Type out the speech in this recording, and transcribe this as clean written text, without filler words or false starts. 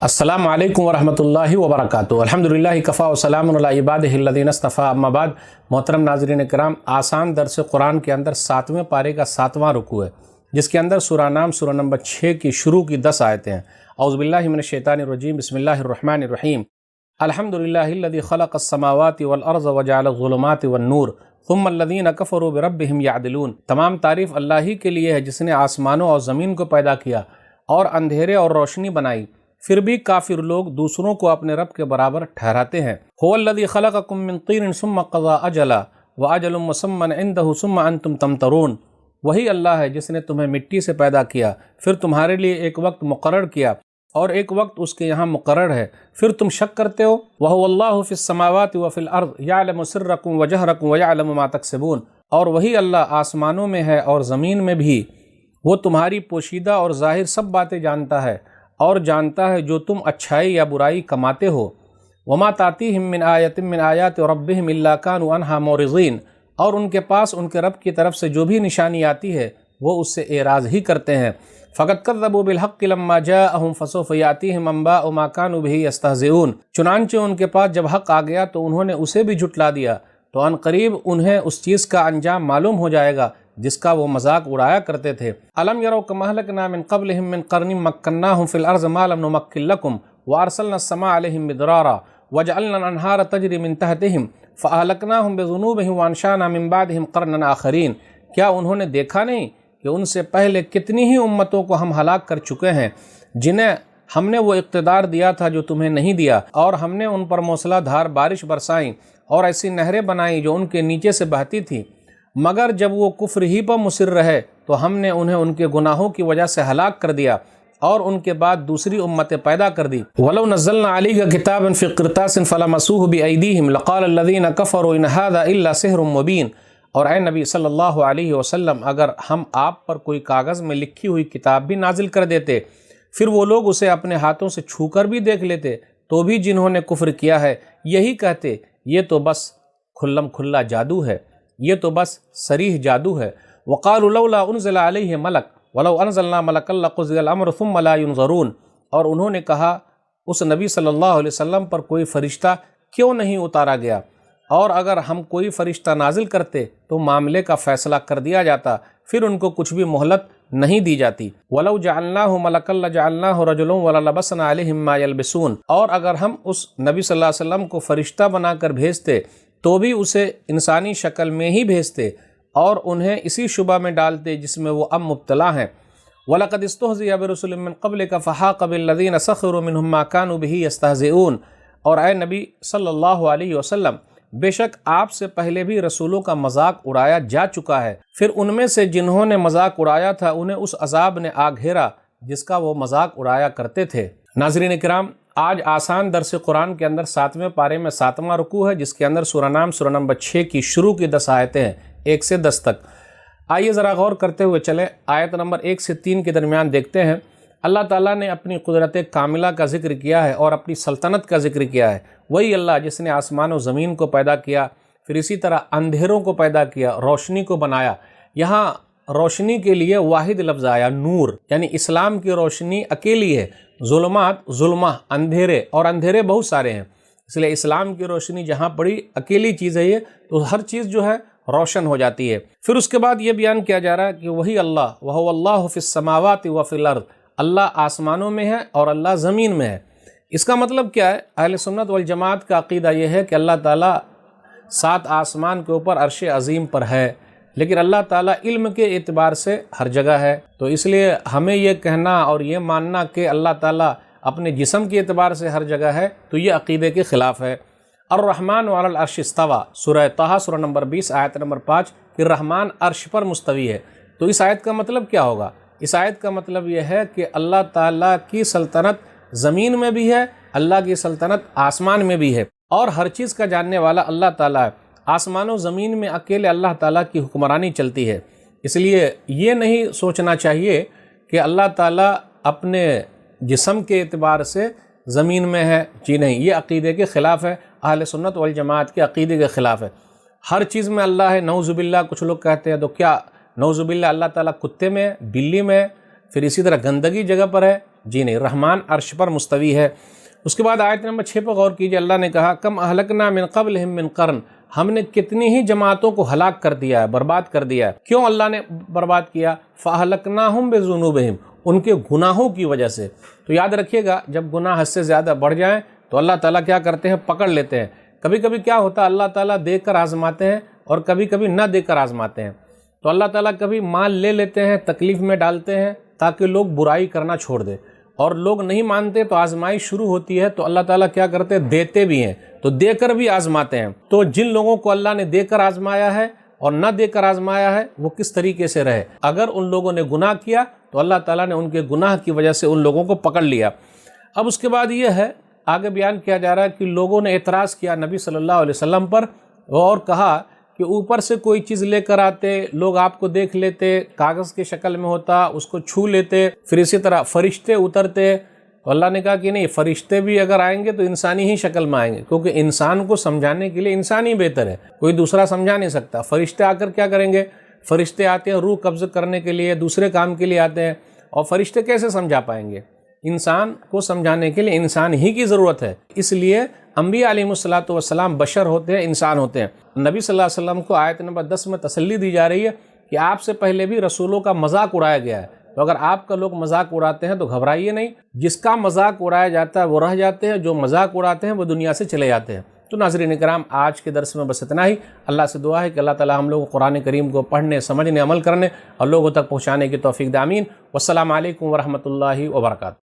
السلام علیکم ورحمۃ اللہ وبرکاتہ۔ الحمدللہ کفا وسلام علی عبادہ الذین اصطفیٰ، اما بعد۔ محترم ناظرین کرام، آسان درس قرآن کے اندر 7ویں پارے کا 7واں رکوع ہے، جس کے اندر سورہ نام سورہ نمبر 6 کی شروع کی 10 آیتیں ہیں۔ اعوذ باللہ من الشیطان الرجیم، بسم اللہ الرحمن الرحیم۔ الحمدللہ الذی خلق السماوات والارض وجعل الظلمات والنور ثم الذین کفروا بربہم یعدلون۔ تمام تعریف اللہ ہی کے لیے ہے جس نے آسمانوں اور زمین کو پیدا کیا اور اندھیرے اور روشنی بنائی، پھر بھی کافر لوگ دوسروں کو اپنے رب کے برابر ٹھہراتے ہیں۔ هو الذی خلقکم من طین ثم قضى اجلا واجل مسمى عنده ثم انتم تمترون۔ وہی اللہ ہے جس نے تمہیں مٹی سے پیدا کیا، پھر تمہارے لیے ایک وقت مقرر کیا اور ایک وقت اس کے یہاں مقرر ہے، پھر تم شک کرتے ہو۔ وهو اللہ فی السماوات وفی الارض یعلم سرکم وجہرکم ویعلم ما تکسبون۔ اور وہی اللہ آسمانوں میں ہے اور زمین میں بھی، وہ تمہاری پوشیدہ اور ظاہر سب باتیں جانتا ہے اور جانتا ہے جو تم اچھائی یا برائی کماتے ہو۔ وما تاتیہم من آیۃ من آیات ربہم الا کانوا عنہا معرضین۔ اور ان کے پاس ان کے رب کی طرف سے جو بھی نشانی آتی ہے وہ اس سے اعراض ہی کرتے ہیں۔ فقد کذبوا بالحق لما جاءہم فسوف یاتیہم انباء ما کانوا بہ یستہزئون۔ چنانچہ ان کے پاس جب حق آ گیا تو انہوں نے اسے بھی جھٹلا دیا، تو ان قریب انہیں اس چیز کا انجام معلوم ہو جائے گا جس کا وہ مذاق اڑایا کرتے تھے۔ الم یروا کما اہلکنا من قبلہم من قرن مکناہم فی الارض ما لم نمکن لکم وارسلنا السماء علیہم مدرارا وجعلنا الانہار تجری من تحتہم فاہلکناہم بذنوبہم وانشانا من بعدہم قرنا آخرین۔ کیا انہوں نے دیکھا نہیں کہ ان سے پہلے کتنی ہی امتوں کو ہم ہلاک کر چکے ہیں جنہیں ہم نے وہ اقتدار دیا تھا جو تمہیں نہیں دیا، اور ہم نے ان پر موسلا دھار بارش برسائیں اور ایسی نہریں بنائیں جو ان کے نیچے سے بہتی تھیں، مگر جب وہ کفر ہی پر مصر رہے تو ہم نے انہیں ان کے گناہوں کی وجہ سے ہلاک کر دیا اور ان کے بعد دوسری امتیں پیدا کر دی۔ وَلَوْ نَزَّلْنَا عَلَيْكَ كِتَابًا فِي قِرْطَاسٍ فَلَمَسُوهُ بِأَيْدِيهِمْ لَقَالَ الَّذِينَ كَفَرُوا إِنْ هَذَا إِلَّا سِحْرٌ مُبِينٌ۔ اور اے نبی صلی اللہ علیہ وسلم، اگر ہم آپ پر کوئی کاغذ میں لکھی ہوئی کتاب بھی نازل کر دیتے، پھر وہ لوگ اسے اپنے ہاتھوں سے چھو کر بھی دیکھ لیتے، تو بھی جنہوں نے کفر کیا ہے یہی کہتے یہ تو بس کھلم کھلا جادو ہے، یہ تو بس صریح جادو ہے۔ وقالوا لولا انزل علیہ ملک ولو انزلنا ملکا لقضی الامر ثم لا ينظرون۔ اور انہوں نے کہا اس نبی صلی اللہ علیہ وسلم پر کوئی فرشتہ کیوں نہیں اتارا گیا، اور اگر ہم کوئی فرشتہ نازل کرتے تو معاملے کا فیصلہ کر دیا جاتا، پھر ان کو کچھ بھی مہلت نہیں دی جاتی۔ وَلَوْ جَعَلْنَاهُ مَلَكًا لَجَعَلْنَاهُ رَجُلًا وَلَلَبَسْنَا عَلَيْهِمْ مَا يَلْبِسُونَ۔ اور اگر ہم اس نبی صلی اللہ علیہ وسلم کو فرشتہ بنا کر بھیجتے تو بھی اسے انسانی شکل میں ہی بھیجتے اور انہیں اسی شبہ میں ڈالتے جس میں وہ اب مبتلا ہیں۔ وَلَقَدِ اسْتُهْزِئَ بِرُسُلٍ مِّن قَبْلِكَ فَحَاقَ بِالَّذِينَ سَخِرُوا مِنْهُم مَّا كَانُوا بِهِ يَسْتَهْزِئُونَ۔ اور اے نبی صلی اللہ علیہ وسلم، بے شک آپ سے پہلے بھی رسولوں کا مذاق اڑایا جا چکا ہے، پھر ان میں سے جنہوں نے مذاق اڑایا تھا انہیں اس عذاب نے آ گھیرا جس کا وہ مذاق اڑایا کرتے تھے۔ ناظرین کرام، آج آسان درس قرآن کے اندر 7ویں پارے میں 7واں رکوع ہے، جس کے اندر سورہ نام سورہ نمبر 6 کی شروع کی 10 آیتیں ہیں، 1 سے 10 تک۔ آئیے ذرا غور کرتے ہوئے چلیں، آیت نمبر 1 سے 3 کے درمیان دیکھتے ہیں۔ اللہ تعالیٰ نے اپنی قدرت کاملہ کا ذکر کیا ہے اور اپنی سلطنت کا ذکر کیا ہے۔ وہی اللہ جس نے آسمان و زمین کو پیدا کیا، پھر اسی طرح اندھیروں کو پیدا کیا، روشنی کو بنایا۔ یہاں روشنی کے لیے واحد لفظ آیا، نور، یعنی اسلام کی روشنی اکیلی ہے۔ ظلمات، ظلمہ، اندھیرے، اور اندھیرے بہت سارے ہیں، اس لیے اسلام کی روشنی جہاں پڑی اکیلی چیز ہے یہ، تو ہر چیز جو ہے روشن ہو جاتی ہے۔ پھر اس کے بعد یہ بیان کیا جا رہا ہے کہ وہی اللہ، وَهُوَ اللَّهُ فِي السَّمَاوَاتِ وَفِي الْأَرْضِ، اللہ آسمانوں میں ہے اور اللہ زمین میں ہے۔ اس کا مطلب کیا ہے؟ اہل سنت والجماعت کا عقیدہ یہ ہے کہ اللہ تعالیٰ 7 آسمان کے اوپر عرش عظیم پر ہے، لیکن اللہ تعالیٰ علم کے اعتبار سے ہر جگہ ہے، تو اس لیے ہمیں یہ کہنا اور یہ ماننا کہ اللہ تعالیٰ اپنے جسم کے اعتبار سے ہر جگہ ہے تو یہ عقیدے کے خلاف ہے۔ الرحمن علی العرش استویٰ، سورہ طٰہٰ سورہ نمبر 20 آیت نمبر 5 کہ رحمان عرش پر مستوی ہے۔ تو اس آیت کا مطلب کیا ہوگا؟ اس آیت کا مطلب یہ ہے کہ اللہ تعالیٰ کی سلطنت زمین میں بھی ہے، اللہ کی سلطنت آسمان میں بھی ہے، اور ہر چیز کا جاننے والا اللہ تعالیٰ ہے۔ آسمان و زمین میں اکیلے اللہ تعالیٰ کی حکمرانی چلتی ہے، اس لیے یہ نہیں سوچنا چاہیے کہ اللہ تعالیٰ اپنے جسم کے اعتبار سے زمین میں ہے۔ جی نہیں، یہ عقیدے کے خلاف ہے، اہل سنت والجماعت کے عقیدے کے خلاف ہے۔ ہر چیز میں اللہ ہے، نعوذ باللہ کچھ لوگ کہتے ہیں، تو کیا نعوذ باللہ اللہ تعالیٰ کتے میں ہے، بلی میں ہے، پھر اسی طرح گندگی جگہ پر ہے، جی نہیں، رحمان عرش پر مستوی ہے۔ اس کے بعد آیت نمبر 6 پر غور کیجئے، اللہ نے کہا کم اہلکنا من قبلہم من قرن، ہم نے کتنی ہی جماعتوں کو ہلاک کر دیا ہے، برباد کر دیا ہے۔ کیوں اللہ نے برباد کیا؟ فَأَهْلَكْنَاهُمْ بِذُنُوبِهِمْ، ان کے گناہوں کی وجہ سے۔ تو یاد رکھیے گا، جب گناہ حد سے زیادہ بڑھ جائیں تو اللہ تعالیٰ کیا کرتے ہیں؟ پکڑ لیتے ہیں۔ کبھی کبھی کیا ہوتا ہے، اللہ تعالیٰ دے کر آزماتے ہیں اور کبھی کبھی نہ دے کر آزماتے ہیں۔ تو اللہ تعالیٰ کبھی مال لے لیتے ہیں، تکلیف میں ڈالتے ہیں تاکہ لوگ برائی کرنا چھوڑ دیں، اور لوگ نہیں مانتے تو آزمائی شروع ہوتی ہے، تو اللہ تعالیٰ کیا کرتے ہیں؟ دیتے بھی ہیں، تو دے کر بھی آزماتے ہیں۔ تو جن لوگوں کو اللہ نے دے کر آزمایا ہے اور نہ دے کر آزمایا ہے، وہ کس طریقے سے رہے؟ اگر ان لوگوں نے گناہ کیا تو اللہ تعالیٰ نے ان کے گناہ کی وجہ سے ان لوگوں کو پکڑ لیا۔ اب اس کے بعد یہ ہے، آگے بیان کیا جا رہا ہے کہ لوگوں نے اعتراض کیا نبی صلی اللہ علیہ وسلم پر، اور کہا کہ اوپر سے کوئی چیز لے کر آتے، لوگ آپ کو دیکھ لیتے، کاغذ کی شکل میں ہوتا، اس کو چھو لیتے، پھر اسی طرح فرشتے اترتے۔ تو اللہ نے کہا کہ نہیں، فرشتے بھی اگر آئیں گے تو انسانی ہی شکل میں آئیں گے، کیونکہ انسان کو سمجھانے کے لیے انسان ہی بہتر ہے، کوئی دوسرا سمجھا نہیں سکتا۔ فرشتے آ کر کیا کریں گے؟ فرشتے آتے ہیں روح قبض کرنے کے لیے، دوسرے کام کے لیے آتے ہیں، اور فرشتے کیسے سمجھا پائیں گے؟ انسان کو سمجھانے کے لیے انسان ہی کی ضرورت ہے۔ اس لیے انبیاء علیہ الصلوۃ والسلام بشر ہوتے ہیں، انسان ہوتے ہیں۔ نبی صلی اللہ علیہ وسلم کو آیت نمبر 10 میں تسلی دی جا رہی ہے کہ آپ سے پہلے بھی رسولوں کا مذاق اڑایا گیا ہے، تو اگر آپ کا لوگ مذاق اڑاتے ہیں تو گھبرائیے نہیں، جس کا مذاق اڑایا جاتا ہے وہ رہ جاتے ہیں، جو مذاق اڑاتے ہیں وہ دنیا سے چلے جاتے ہیں۔ تو ناظرین کرام، آج کے درس میں بس اتنا ہی۔ اللہ سے دعا ہے کہ اللہ تعالی ہم لوگوں کو قرآن کریم کو پڑھنے، سمجھنے، عمل کرنے اور لوگوں تک پہنچانے کی توفیق دے، آمین۔ والسلام علیکم ورحمۃ اللہ وبرکاتہ۔